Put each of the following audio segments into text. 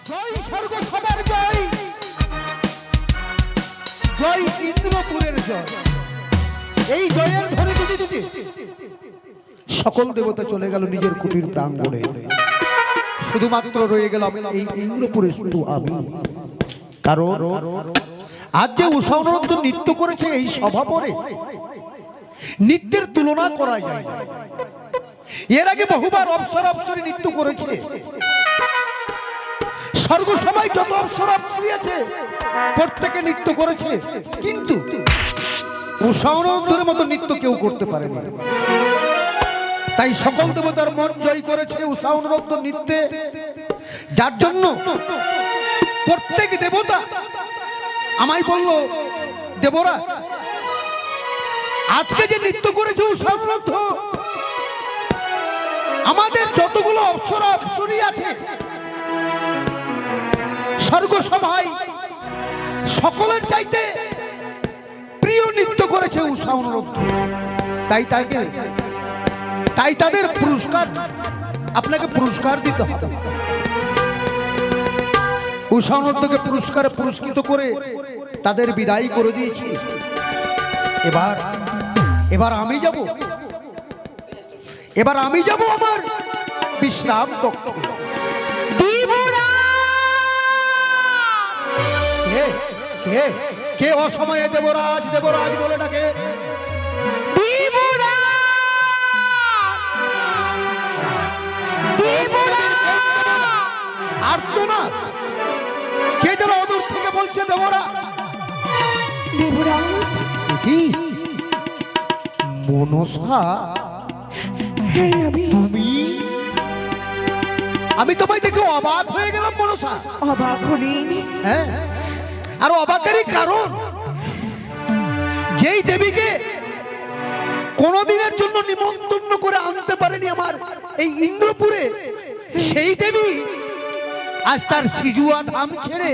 জয় সর্বসভার জয়, জয় ইন্দ্রপুরের জয়। এই জয়ের ধরে দিতে দিতে সকল দেবতা চলে গেল নিজের কুটির প্রাঙ্গণে, শুধুমাত্র রয়ে গেলাম এই ইন্দ্রপুরে শুধু আমি। কারণ আজ যে উষানন্দ নৃত্য করেছে এই সভা পরে নৃত্যের তুলনা করা যায় না। এর আগে বহুবার অপ্সরা অপ্সরী নৃত্য করেছে, স্বর্গ সবাই যত অপ্সরা অপ্সরী আছে প্রত্যেকে নৃত্য করেছে, কিন্তু উষানন্দের মতো নৃত্য কেউ করতে পারেনি। তাই সকল দেবতার মন জয় করেছে উষানন্দ নৃত্যে, যার জন্য প্রত্যেক দেবতা আমায় বলল, দেবরা আজকে যে নৃত্য করেছে উষানন্দ, আমাদের যতগুলো অপ্সরা অপ্সরী আছে স্বর্গ সভায় সকলের চাইতে প্রিয় নৃত্য করেছে উষানন্দ। তাই তাদের পুরস্কার, আপনাকে পুরস্কার দিতে হবে। উষানন্দকে পুরস্কারে পুরস্কৃত করে তাদের বিদায় করে দিয়েছি। এবার আমি যাব আমার বিশ্রাম কক্ষে। কে অসময়ে দেবরাজ দেবরাজ বলে ডাকে? আর তো না, কে যেন অদূর থেকে বলছে দেবরা। দেবরাজ কি মনসা? তুমি? আমি তোমায় দেখে অবাক হয়ে গেলাম মনসা। অবাক হলেনি? হ্যাঁ, আর অবাকেরই কারণ, যেই দেবীকে কোনদিনের জন্য নিমন্ত্রণ করে আনতে পারেনি আমার এই ইন্দ্রপুরে, সেই দেবী আজ তার সিজুয়া ধাম ছেড়ে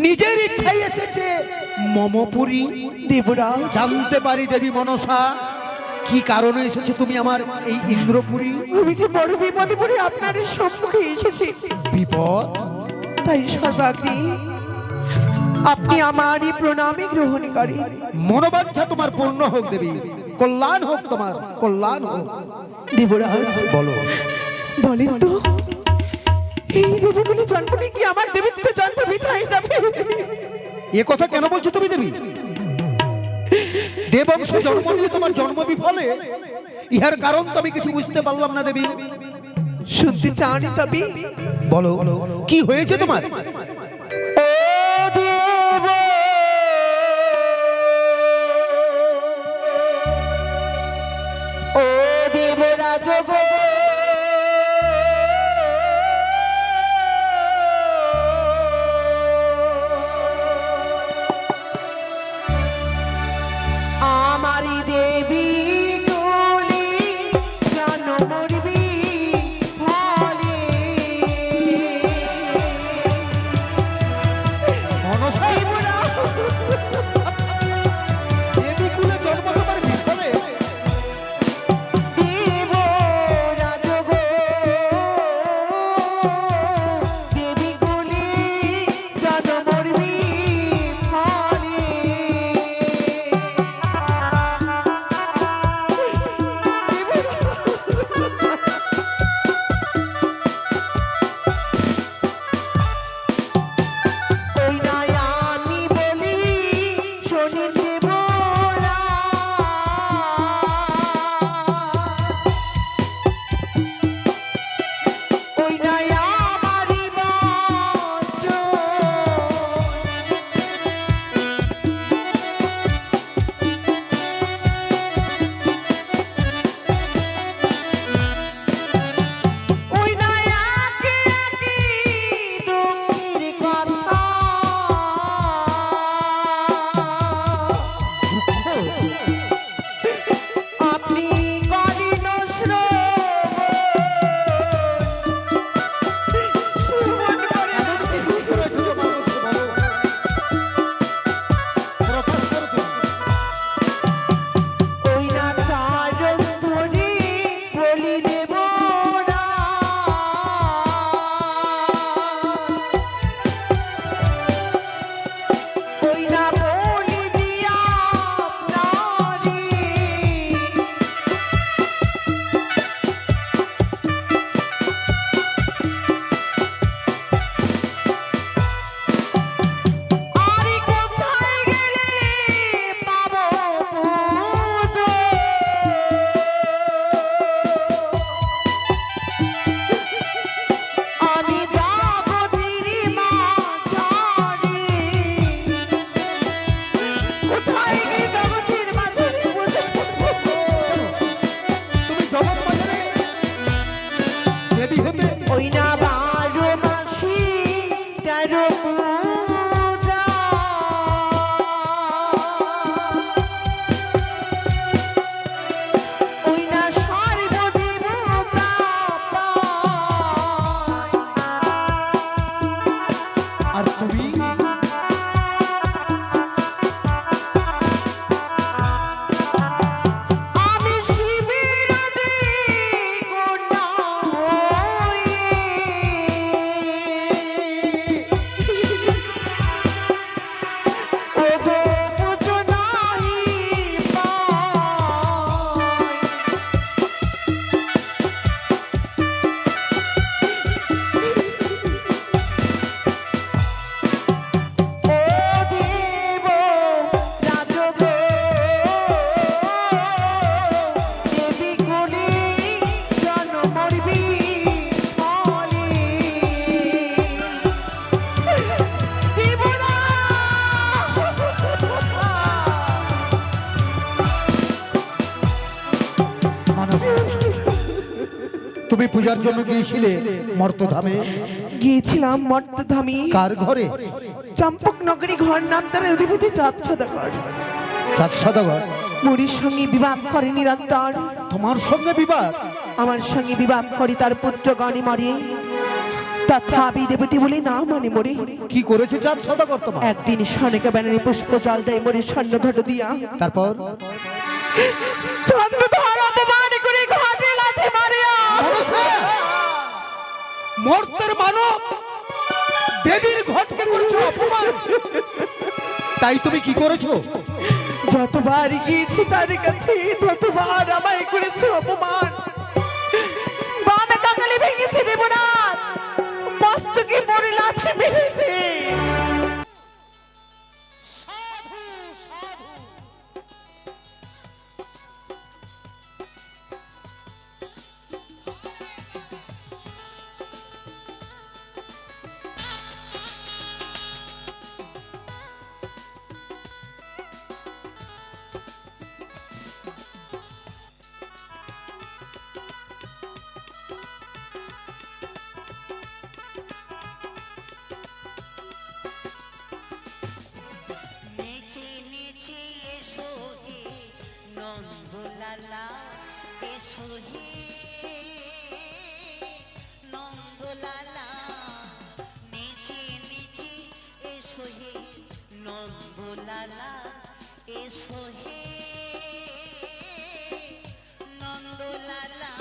নিজের ইচ্ছায় এসেছে মমপুরী। দেবরাজ জানতে পারি দেবী মনসা, কি কারণে এসেছে তুমি আমার এই ইন্দ্রপুরী? আমি যে বড় বিপদে পড়ে আপনার সম্মুখে এসেছি। বিপদ? তাই সর্বাগ্রে আপনি আমারই প্রণামে গ্রহণ করেন। মনোবাঞ্ছা তোমার পূর্ণ হোক দেবী, কল্যাণ হোক, তোমার কল্যাণ হোক। দেবরাজ বলেন তো, এই দেবীগুলি জন্মে কি আমার দেবীত্ব জন্ম বিধায় যাবে? এ কথা কেন বলছো তুমি দেবী? দেবংশ জন্ম নিয়ে তোমার জন্ম বিফলে, ইহার কারণ তো আমি কিছু বুঝতে পারলাম না দেবী। শুনতে চাওনি তবে? বলো কি হয়েছে তোমার? ও দেবরাজ গো, আমারি দেবী গুলি জন্মরবি ফলে তুমি আমি শিবের কন্যা হয়ে ওগো বুঝো নাহি তুমি পূজার জন্য গিয়েছিলে মর্তধামে? গিয়েছিলাম মর্তধামী। কার ঘরে? চম্পক নগরী ঘর নাম তার অধিপতি চাঁদ সদাগর। চাঁদ সদাগর মুড়ির সঙ্গে বিবাদ করে নিরন্তর। তোমার সঙ্গে বিবাদ? আমার সঙ্গে বিবাদ করে তার পুত্র গণে মরে, তথাপি দেবতী বলে না মানে মরে। কি করেছে চাঁদ সদাগর তোমার? একদিন সনেকা ব্যানারে পুষ্প জল দেয় মরে স্বর্ণ ঘট দিয়া। তারপর চন্দ্রধর অপমান করে ঘাটে লাথি মারিয়া। মর্তের মানব দেবীর ঘটকে করেছো অপমান, তাই তুমি কি করেছো? যতবার গিয়েছি তার কাছে ততবার আমায় করেছে অপমান। বামে কাকালি ভেঙেছে দেবনাথ, মস্তকে পড়ে লাথি মেরেছে। নেচে নেচে এসো হে নন্দলালা, এসো হে নন্দলালা, নেচে নেচে এসো হে নন্দলালা, এসো হে নন্দলালা।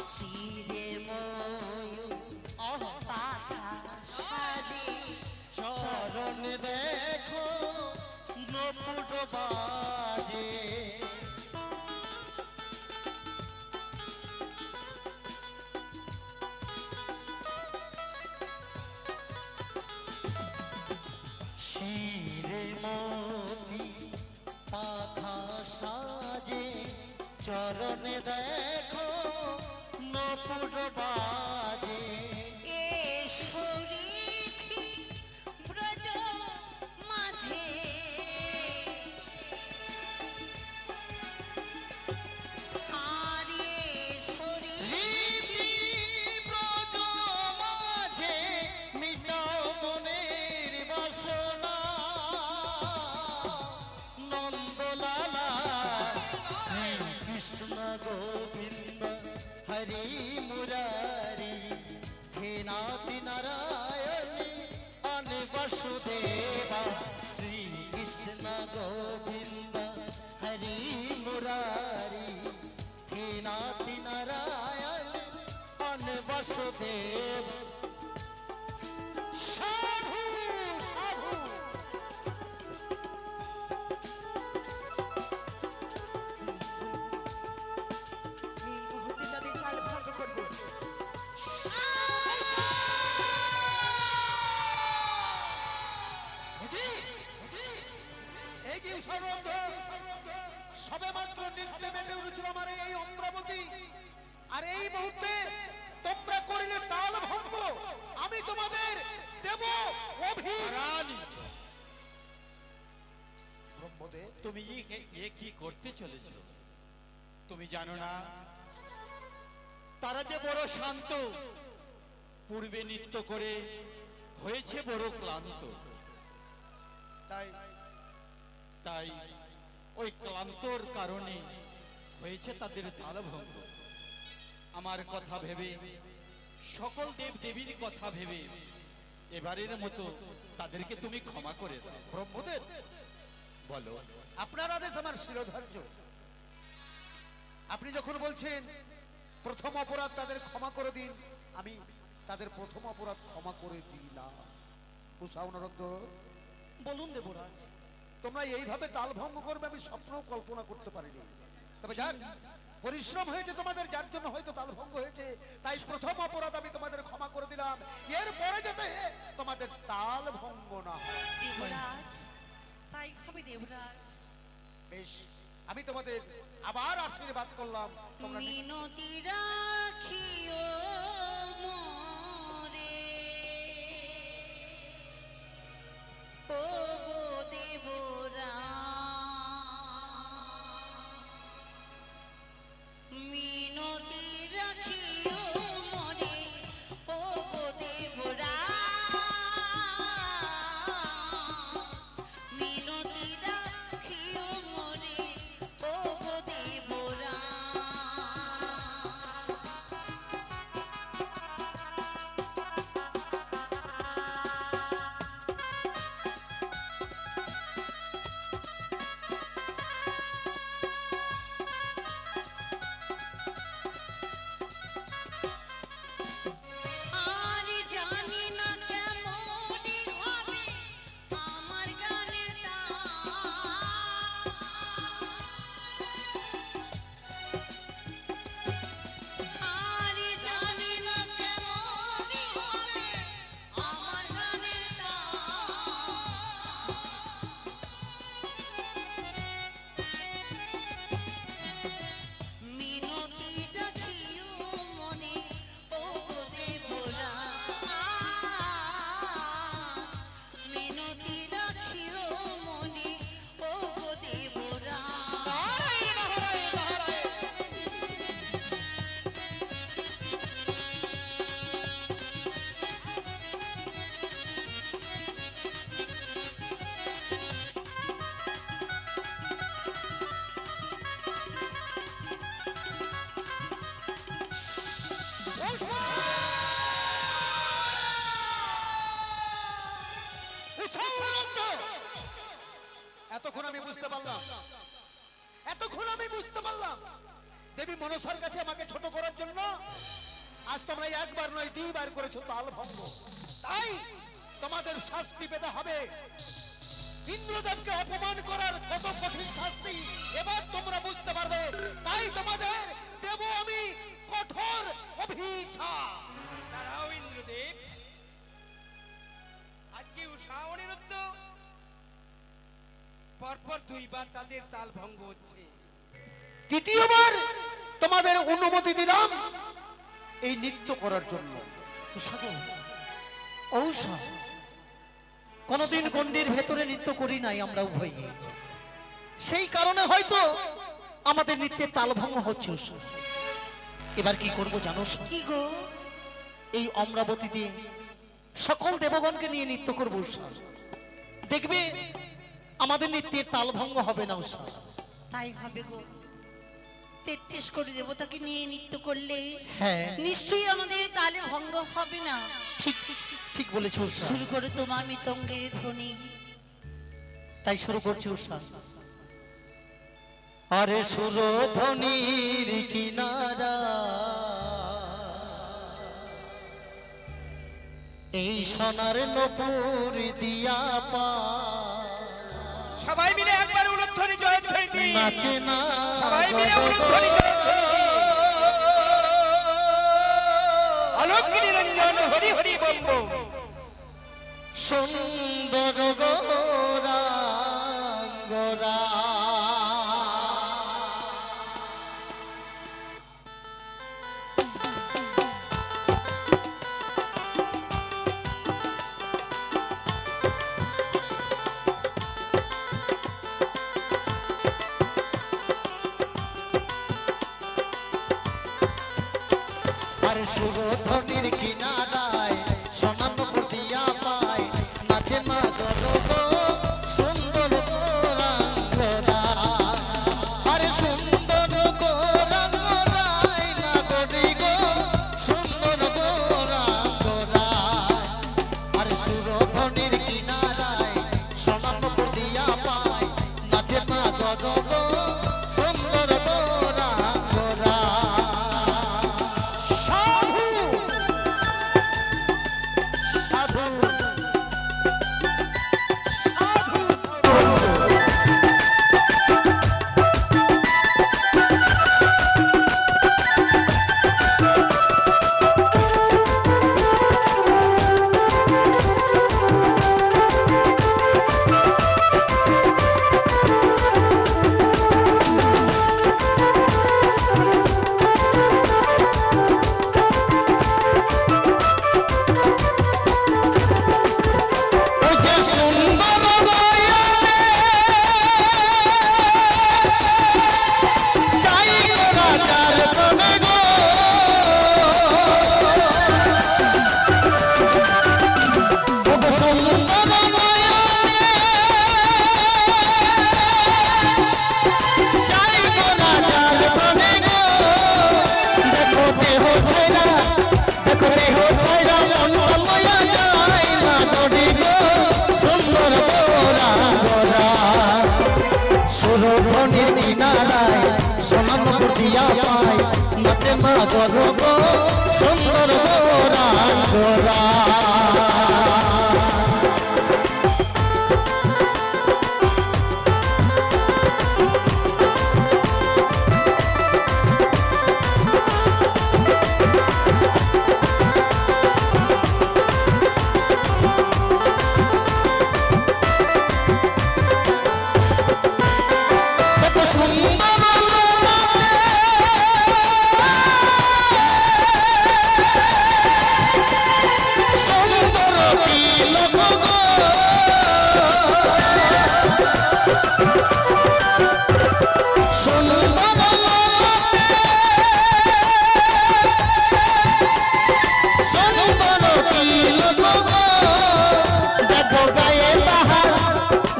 শিরে ময়ূর পাখা সাজে, চরণে দেখো নপুর বাজে। শিরে মতি পাখা সাজে, চরণে দেখো নপুর বাজে। এসো রীতি ব্রজ মাঝে, আর এসো রীতি ব্রজ মাঝে, মিটাও মনের বাসনা নন্দলালা। শ্রীকৃষ্ণ গোবিন্দ সারদ সবে মাত্র নৃত্যে মেতে উঠেছিল আমার এই অমরাবতী, আর এই মুহূর্তে তোমরা করিলে তাল ভঙ্গ। আমি তোমাদের দেব অভিমান। ব্রহ্মদেব, তুমি এ কি করতে চলেছো? তুমি জানো না তারা যে বড় শান্ত, পূর্বে নৃত্য করে হয়েছে বড় ক্লান্ত। তাই তাই ওই ক্লান্তর কারণে হয়েছে তাদের তালভঙ্গ। আমার কথা ভেবে, সকল দেব দেবীর কথা ভেবে এবারের মতো তাদেরকে তুমি ক্ষমা করে দাও। ব্রহ্মদেব, বলো। আপনার আদেশ আমার শিরোধার্য। আপনি যখন বলছেন প্রথম অপরাধ তাদের ক্ষমা করে দিন, আমি তাদের প্রথম অপরাধ ক্ষমা করে দিলাম। উষা অনুরোধ, বলুন দেবরাজ। তোমরা এইভাবে তাল ভঙ্গ করবে আমি স্বপ্নও কল্পনা করতে পারিনি। তবে যান, পরিশ্রম হয়েছে তোমাদের, যার জন্য হয়তো তাল ভঙ্গ হয়েছে, তাই প্রথম অপরাধ আমি তোমাদের ক্ষমা করে দিলাম। এরপরে যাতে তোমাদের তাল ভঙ্গ না হয়। দেবরাজ, তাই হবে দেবরাজ। বেশ, আমি তোমাদের আবার আশীর্বাদ করলাম। তোমরা মিনতি রাখিও মোরে, ও গো দেবরাজ। মিনতি রাখিও মোরে, ও গো দেবরাজ। মিনতি রাখিও মোরে, ও গো দেবরাজ। আর জানি না কেমনই হবে আমার গানের তাল। আর জানি না কেমনই হবে আমার গানের তাল। মিনতি রাখিও মনে, ও গো দেবরাজ। মিনতি রাখিও মনে, ও গো দেবরাজ। এতক্ষণ আমি বুঝতে পারলাম, এতক্ষণ আমি বুঝতে পারলাম দেবী মনসার কাছে আমাকে ছোট করার জন্য আজ তোমরা একবার নয় দুইবার করেছো তাল ভঙ্গ। তাই তোমাদের শাস্তি পেতে হবে। ইন্দ্রদেবকে অপমান করার কত কঠিন শাস্তি এবার তোমরা বুঝতে পারবে। তাই তোমাদের দেব আমি কঠোর অভিশাপ। দাঁড়াও ইন্দ্রদেব, আজকে উষা অনিরুদ্ধ পরপর দুইবার তাদের তাল ভঙ্গ হচ্ছে। তৃতীয়বার তোমাদের অনুমতি দিলাম এই নৃত্য করার জন্য। ঔষধ কোনদিন গন্ডির ভেতরে নৃত্য করি নাই আমরা উভয়, সেই কারণে হয়তো আমাদের নৃত্যের তালভঙ্গ হচ্ছে। এবার কি করব জানো? কি গো? এই অমরাবতীতে সকল দেবগণকে নিয়ে নৃত্য করবো। দেখবে আমাদের নৃত্যের তালভঙ্গ হবে না। তাই হবে গো। 33 কোটি দেবতাকে নিয়ে নৃত্য করলে হ্যাঁ, নিশ্চয়ই আমাদের তালে ভঙ্গ হবে না। ঠিক ঠিক বলেছ। শুরু করে তোমার মৃতঙ্গের ধ্বনি। তাই শুরু করছি উষা। আরে সুরধ্বনির কিনারা এই সোনার নপুর দিয়া পা সবাই মিলে একবার উলুধ্বনি জয়ধ্বনি দিই। নাচে না সবাই মিলে উলুধ্বনি জয়ধ্বনি দিই। আলোক নিরঞ্জন হরি হরি বম বম। সুন্দর গোরা গোরা সুরধনির কিনারায় সোনার নূপুর দিয়া পায় নাচে মা গরব সুন্দর গোরাঙ্গরা আরে সুন্দর গোরাঙ্গরাই না গরি গো সুন্দর গোরাঙ্গরা আরে সুরধনির কিনারায় সোনার নূপুর দিয়া পায় নাচে মা গরব সুন্দর গোরাঙ্গরা সাধু সাধু ওই যে সুন্দর গয়ালে যাই গোরা যার প্রাণে গো ও গো সুন্দর গয়ালে যাই গোরা যার প্রাণে গো দেখো দেহ ছাইরা দেখো দেহ ছাইরা মন লয়া যায় না গরি গো সুন্দর গোরা গোরা সুরধনির কিনারায় সোনার নূপুর দিয়া পায় নাচে মা গরব সুন্দর গোরা গোরা দেখো সুন্দর সুন্দর তিলক গো সুন্দর সুন্দর তিলক গো দেখো গায়ে তাহার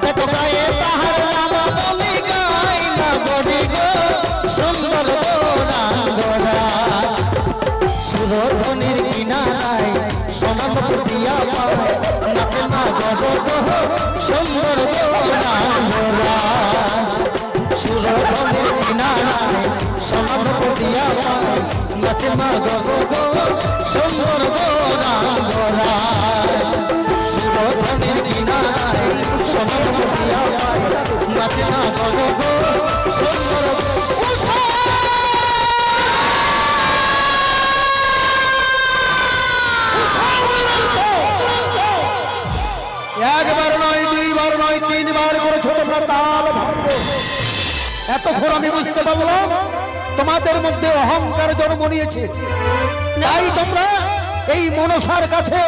দেখো গায়ে তাহার নাম বলি গাই না গরি গো সুন্দর গোরাঙ্গরা সুরধনির কিনারায় সোনার নূপুর দিয়া পায় নাচে মা গরব সুন্দর গোরাঙ্গরা সুরধনির কিনারায় সোনার নূপুর দিয়া পায় নাচে মা গরব সুন্দর গোরাঙ্গরা সুরধনির কিনারায় সোনার নূপুর দিয়া পায় নাচে মা গরব সুন্দর একবার নয় দুইবার নয় তিনবার করে ছোট ছোট তাল ভাঙব। এতক্ষণ আমি বুঝতে পারলাম তোমাদের মধ্যে অহংকার জন্ম নিয়েছে, তাই তোমরা এই মনসার কাছে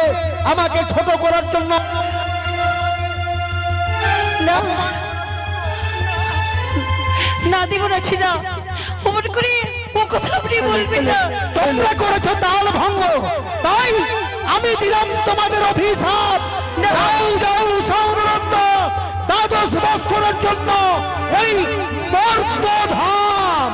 আমাকে ছোট করার জন্য না না দিব না ছিল অমন করে ও কথা আপনি বলবেন না। তোমরা করেছো তাল ভঙ্গ, তাই আমি দিলাম তোমাদের অভিশাপ। যাও যাও সৌররত্ন, 12 বৎসরের জন্য ওই মর্তধাম।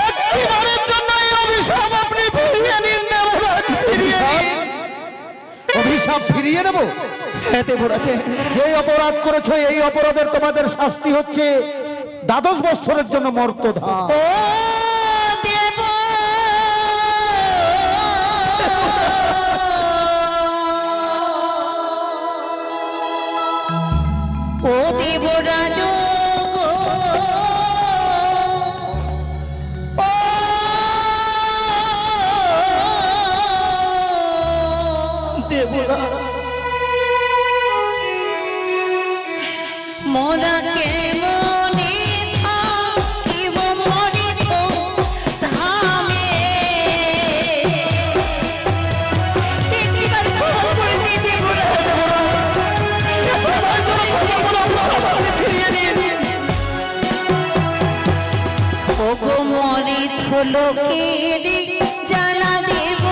একটিবারের জন্য এই অভিশাপ আপনি ফিরিয়ে নিন দেবরাজ, ফিরিয়ে নিন। অভিশাপ ফিরিয়ে নেব? হ্যাঁ দেবরাজ, যে অপরাধ করেছো এই অপরাধের তোমাদের শাস্তি হচ্ছে 12 বৎসরের জন্য মর্তধাম। ও দেব ও দেবরাজ মোরা কেমনে থাকিব মরিত ধামে একবার খবর করে লোকের জানা দেব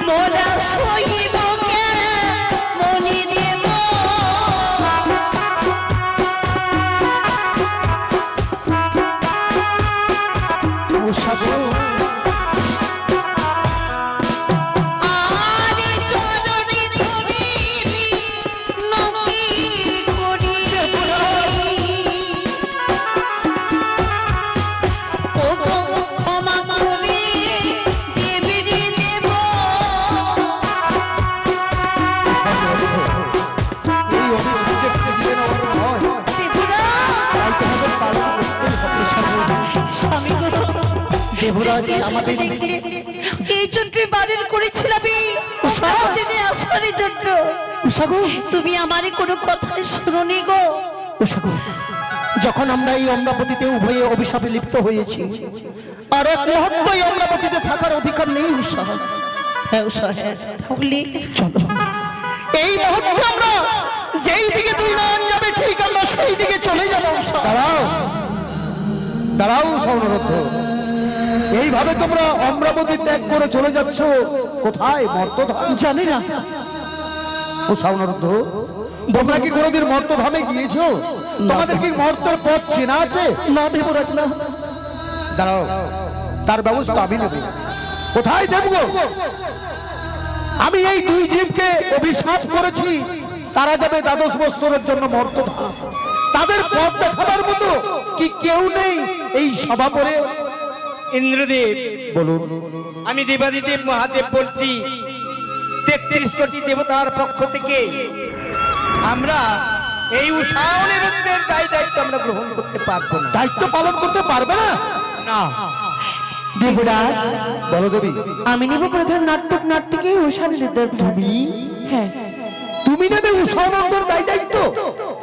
মোরা সইব মনি দেব আরে চরণে ধরে নকি করি ও গো ক্ষমা করে দেবে রে দেব এই অভিযোগকে দিলে না হয় দেবরা তাই তোমাদের পালন করতে হবে। স্বামী গো দেবরাজ আমাদের আমাদের দেখলে এই জন্য বারণ করেছিলাম দিনে আসার জন্য উষাগো তুমি আমারে কোনো কথা শুনোনি গো উষাগো যখন আমরা এই অমরাবতীতে উভয়ে অভিশাপে লিপ্ত হয়েছি আর এক মুহূর্ত এই অমরাবতীতে থাকার অধিকার নেই উষা। হ্যাঁ উষা, হ্যাঁ তাহলে চলো এই মুহূর্তে আমরা যেই দিকে তুই নয়ন যাবে ঠিক আমরা সেই দিকে চলে যাবো উষা। দাঁড়াও দাঁড়াও সৌনরথ, এইভাবে তোমরা অমরাবতী ত্যাগ করে চলে যাচ্ছ কোথায়? মর্তধাম? জানি না ও সৌনরথ, তোমরা কি কোনোদিন মর্তধামে গিয়েছো? তোমাদের কি মর্তের পথ চেনা আছে? না দেবরাজ না। দাঁড়াও, তার ব্যবস্থা আমি নেব। কোথায় দেবো? আমি এই দুই জীবকে অভিশাপ করেছি, তারা যাবে 12 বৎসরের জন্য মর্তধাম। তাদের পথ দেখাবার মতো কি কেউ নেই এই সভা পরে? ইন্দ্রদেব, বলুন। আমি দেবাদিদেব মহাদেব বলছি। 33 কোটি দেবতার পক্ষ থেকে আমরা এই উষানিরুদ্ধের দায়িত্ব আমরা গ্রহণ করতে পারবো না। দায়িত্ব পালন করতে পারবে না? না, দেবরাজ, বলো দেবী। আমি নিব প্রধান নাটক নাটকে উষানিরুদ্ধের ভার। হ্যাঁ, তুমি নেবে উষানন্দর দায়িত্ব?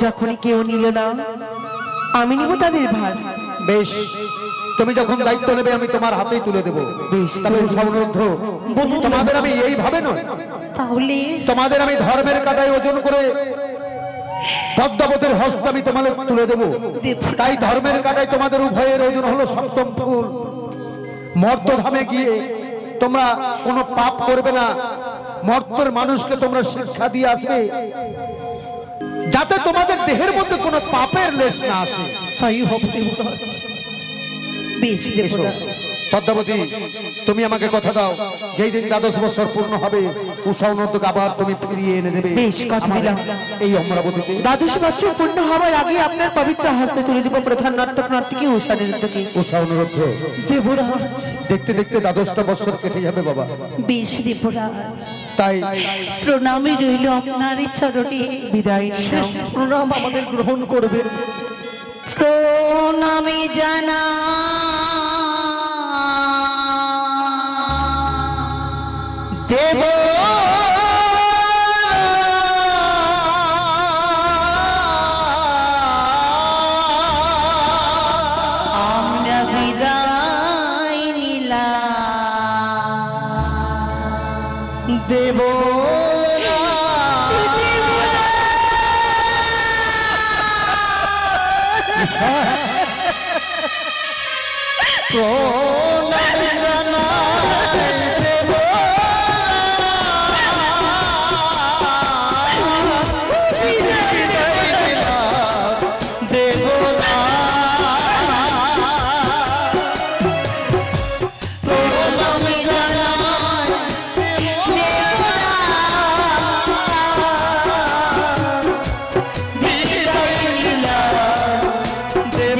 যখনই কেউ নিল না আমি নিব তাদের ভার। বেশ, তুমি যখন দায়িত্ব নেবে আমি তোমার হাতেই তুলে দেবো। বেশ, তবে উষানন্দ, তোমাদের আমি এইভাবে নয়, তাহলে তোমাদের আমি ধর্মের কাটায় ওজন করে পদ্মাবতীর হস্তে আমি তোমাদের তুলে দেবো। তাই ধর্মের কাটায় তোমাদের উভয়ের ওজন হলো 7ম ফুল। মর্তধামে গিয়ে তোমরা কোনো পাপ করবে না। মর্তের মানুষকে তোমরা শিক্ষা দিয়ে আসবে যাতে তোমাদের দেহের মধ্যে কোনো পাপের লেশ না আসে। তাই হবে দেবরাজ। বেশ এসো। দেবরা পদ্মাবতী, তুমি আমাকে কথা দাও, যেই দিন 12 বছর পূর্ণ হবে উষানন্দকে আবার তুমি ফিরিয়ে এনে দেবে বেশ, কথা আমার দিলাম। এই অমরাবতীতে। 12 বছর পূর্ণ হওয়ার আগে আপনার পবিত্র হস্তে তুলে দিব প্রধান নাটক নাটকে উষানিরুদ্ধকে। উষানন্দ, দেবরাজ দেখতে দেখতে 12টা বছর কেটে যাবে বাবা। বেশ দেবরা তাই প্রণামে রইল আপনার চরণে। বিদায় শেষ নাও। প্রণাম আমাদের গ্রহণ করবে। প্রণামে জানা দেব আমরা বিদায় নিলাম। দেব প্রণাম জানাই দেব দেবরা প্রণামে জানাই দেবরা। বিদায় নিলাম। দেব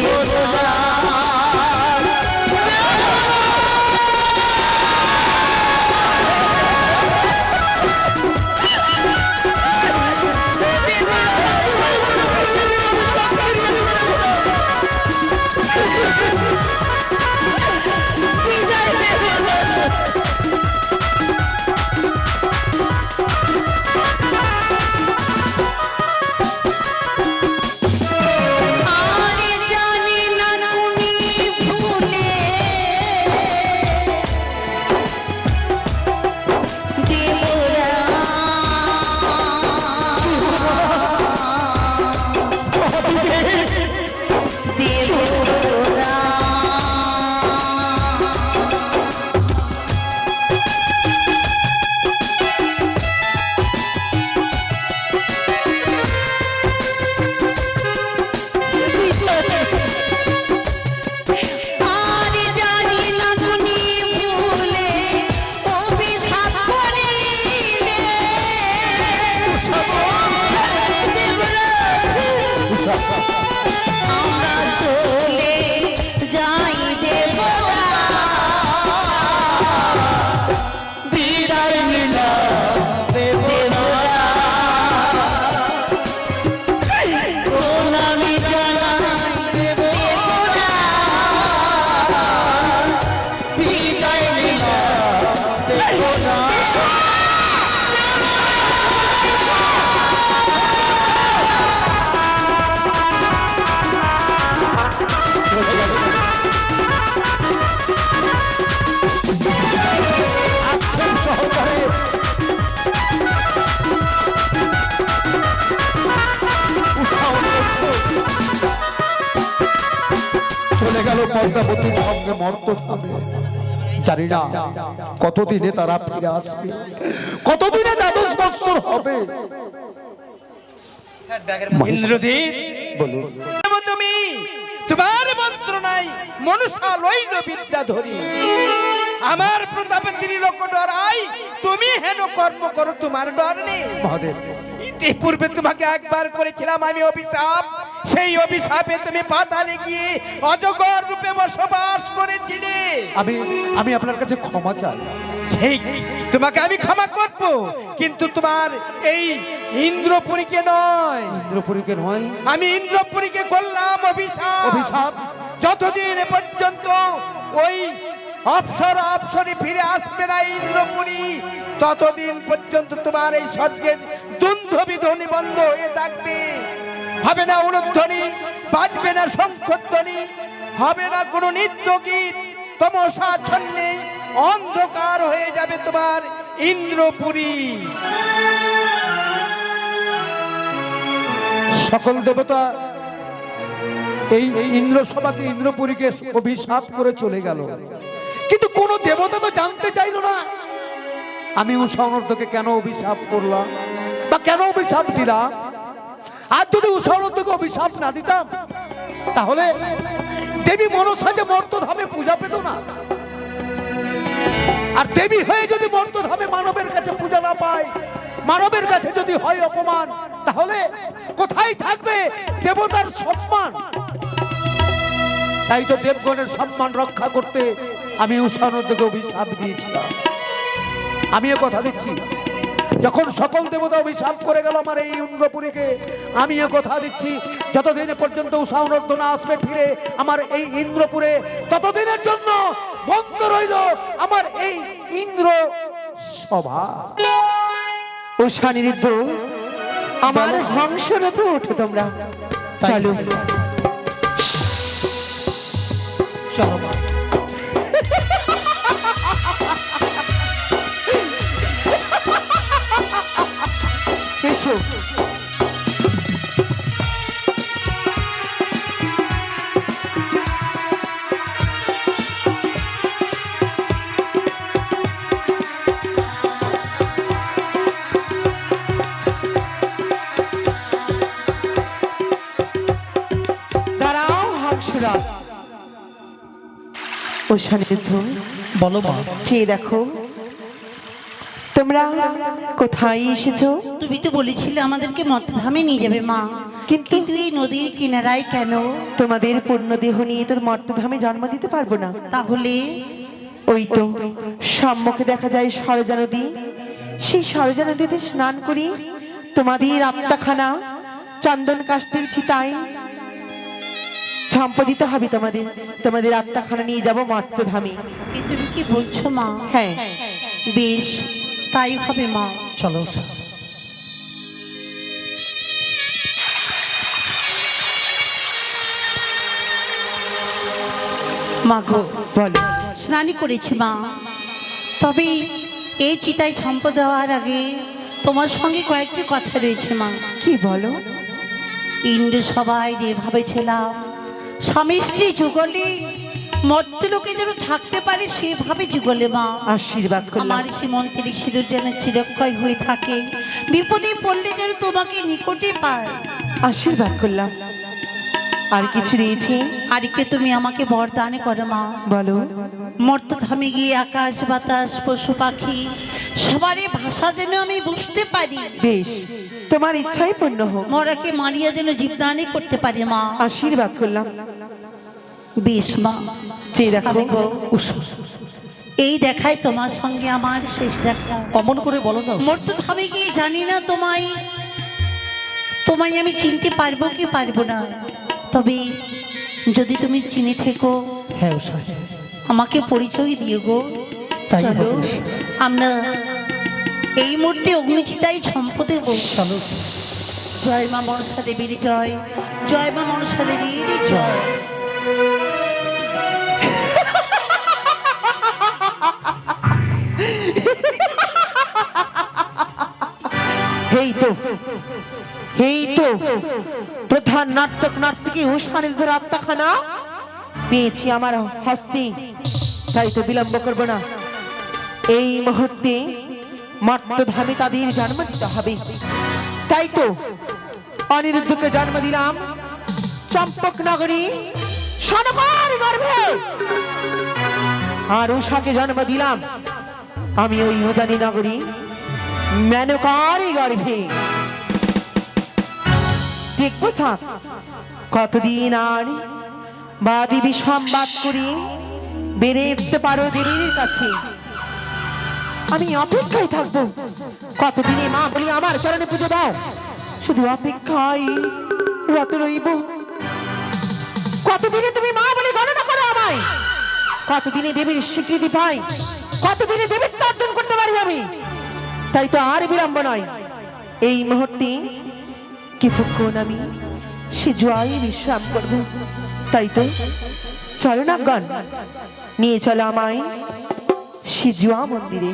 প্রজাপতির সঙ্গে মর্ত থামে। জানি না কতদিনে তারা ফিরে আসবে, কতদিনে দ্বাদশ বৎসর হবে। ইন্দ্রদীপ বলুন। তুমি তোমার মন্ত্রণায় মনুষ্য লইল বিদ্যা ধরি, আমার প্রজাপতির লোক ডরাই, তুমি হেন কর্ম করো, তোমার ডর নেই। মহাদেব, ইতিপূর্বে তোমাকে একবার করেছিলাম আমি অভিশাপ, সেই অভিশাপে তুমি পাতালে গিয়ে অজগর রূপে বসবাস করেছিলে। আমি আপনার কাছে ক্ষমা চাই। ঠিক, তোমাকে আমি ক্ষমা করব, কিন্তু তোমার এই ইন্দ্রপুরীকে নয়। ইন্দ্রপুরীকে নয়? আমি ইন্দ্রপুরীকে করলাম অভিশাপ। অভিশাপ? যতদিন পর্যন্ত ওই অপ্সরে ফিরে আসবে না ইন্দ্রপুরী, ততদিন পর্যন্ত তোমার এই স্বর্গের দুন্ধবি ধ্বনি বন্ধ হয়ে থাকবে। হবে না উলুধ্বনি, বাজবে না শঙ্খধ্বনি, হবে না কোনো নৃত্য গীত, তমসাচ্ছন্নে অন্ধকার হয়ে যাবে তোমার ইন্দ্রপুরী। সকল দেবতা এই ইন্দ্রসভাকে, ইন্দ্রপুরীকে অভিশাপ করে চলে গেল, কিন্তু কোন দেবতা তো জানতে চাইল না আমি উষা অনর্দকে কেন অভিশাপ করলাম বা কেন অভিশাপ দিলাম। আর যদি উষা অনর্দকে অভিশাপ না দিতাম, তাহলে দেবী মনসা যে মর্তধামে পূজা পেত না। আর দেবী হয়ে যদি মর্তধামে মানবের কাছে পূজা না পায়, মানবের কাছে যদি হয় অপমান, তাহলে কোথায় থাকবে দেবতার সম্মান? তাই তো দেবগণের সম্মান রক্ষা করতে আমি উষা অনর্দকে অভিশাপ দিয়েছিলাম। আমিও কথা দিচ্ছি, যখন সকল দেবতা অভিশাপ করে গেল আমার এই ইন্দ্রপুরীকে, আমিও কথা দিচ্ছি যতদিন পর্যন্ত উষা অনর্দ না আসবে ফিরে আমার এই ইন্দ্রপুরে, ততদিনের জন্য বন্ধ রইল আমার এই ইন্দ্র সভা। উষা নিরুদ্ধ, আমার হংসরথে ওঠো তোমরা, চলো। চলো মা। এসো। দাঁড়াও হংসরাজ। উষা নিরুদ্ধ, বলো মা। চেয়ে দেখো তোমরা কোথায় এসেছো। তুমি তো বলেছিলে আমাদেরকে মর্তধামে নিয়ে যাবে মা, কিন্তু কিন্তু এই নদীর কিনারায় কেন? তোমাদের পূর্ণ দেহ নিয়ে তো মর্তধামে জন্ম দিতে পারবো না। তাহলে ওই তো সম্মুখে দেখা যায় সরজা নদী, সেই সরজা নদীতে স্নান করি তোমাদের আত্মাখানা চন্দন কাষ্ঠের চিতায় সম্পাদিত হবে। তোমাদের আত্মাখানা নিয়ে যাব মর্তধামে। এ তুমি কি বলছো মা? হ্যাঁ, বেশ, তাই হবে মা। চলো। মা গো, বলো। স্নানই করেছি মা, তবে এই চিতায় সম্পদ দেওয়ার আগে তোমার সঙ্গে কয়েকটি কথা রয়েছে মা। কি বলো? ইন্দ্র সবাই যেভাবে ছিলাম, স্বামী স্ত্রী যুগলে মর্তলোকে যেন থাকতে পারে সেভাবে যুগলে মা। আশীর্বাদ করলাম। আমার সীমন্তের সিঁদুর যেন চিরক্ষয় হয়ে থাকে, বিপদে পড়লে যেন তোমাকে নিকটে পায়। আশীর্বাদ করলাম। আর কিছু রয়েছে? আরেকটু তুমি আমাকে বরদান করো মা। বলো। মর্তধামে গিয়ে আকাশ বাতাস পশু পাখি সবারই ভাষা যেন আমি বুঝতে পারি। বেশ, তোমার ইচ্ছাই পূর্ণ হোক। মরাকে মারিয়া যেন জীবদানই করতে পারি মা। আশীর্বাদ করলাম। বেশ মা। চেয়ে দেখো। আমি গো, এই দেখায় তোমার সঙ্গে আমার শেষ দেখা। অমন করে বলো না। মর্তধামে গিয়ে জানি না তোমায় আমি চিনতে পারবো কি পারবো না, তবে যদি তুমি চিনে থেকো হ্যাঁ উষা, আমাকে পরিচয় দিও গো। তাই চলো, হবে। আমরা এই মুহূর্তে অগ্নিচিতায় সম্পদে চলো। জয় মা মনসা দেবীর জয়, জয় মা মনসা দেবীর জয়। এই তো প্রধান নাট্যক নাট্যকি উষা নিরুদ্ধর আত্মাখানা পেয়েছি আমার হস্তে, তাই তো বিলম্ব করব না। এই মুহূর্তে মর্তধামে তাদের জন্ম দিতে হবে। তাই তো অনিরুদ্ধকে জন্ম দিলাম চম্পক নগরী সনকার গর্ভে, আর উষাকে জন্ম দিলাম আমি ওই উজানি নগরী মেনকারই গর্ভে। দেখবো চাঁদ কতদিন আর বা দেবী সংবাদ করে বেড়ে উঠতে পারো দেবীর কাছে। আমি অপেক্ষায় থাকবো কতদিনে মা বলি আমার চরণে পুজো দাও, শুধু অপেক্ষায় রত রইব। কতদিনে তুমি মা বলে গণনা করো আমায়, কতদিনে দেবীর স্বীকৃতি পাই, কতদিনে দেবীর অর্জন করতে পারি আমি। তাই তো আর বিলম্ব নয়, এই মুহূর্তে কিছুক্ষণ আমি সে জয় বিশ্রাম করব। তাই তো চলো নাগগণ, নিয়ে চলো আমায় সিজুয়া মন্দিরে।